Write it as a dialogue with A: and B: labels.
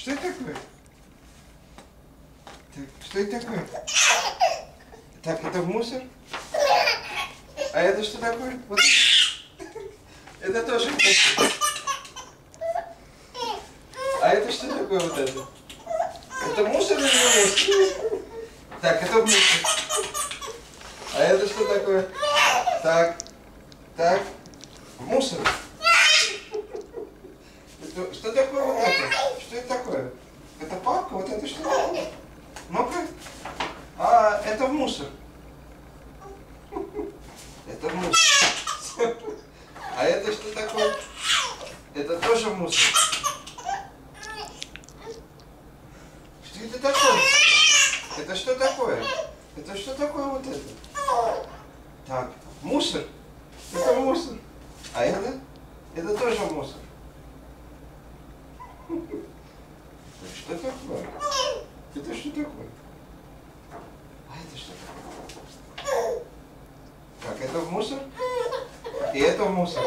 A: Что это такое? Так, что это такое? Так, это мусор? А это что такое? Вот. Это тоже мусор. А это что такое вот это? Это мусор или не мусор? Так, это мусор. А это что такое? Так, так, мусор. Это, что такое вот это? Что это такое? Это папка? Вот это что такое? Ну-ка. А, это мусор. Это мусор. А это что такое? Это тоже мусор. Что это такое? Это что такое? Это что такое вот это? Так, мусор. Это мусор. А это? Это тоже мусор. Что такое? Это что такое? А это что такое? Так, это мусор? И это мусор.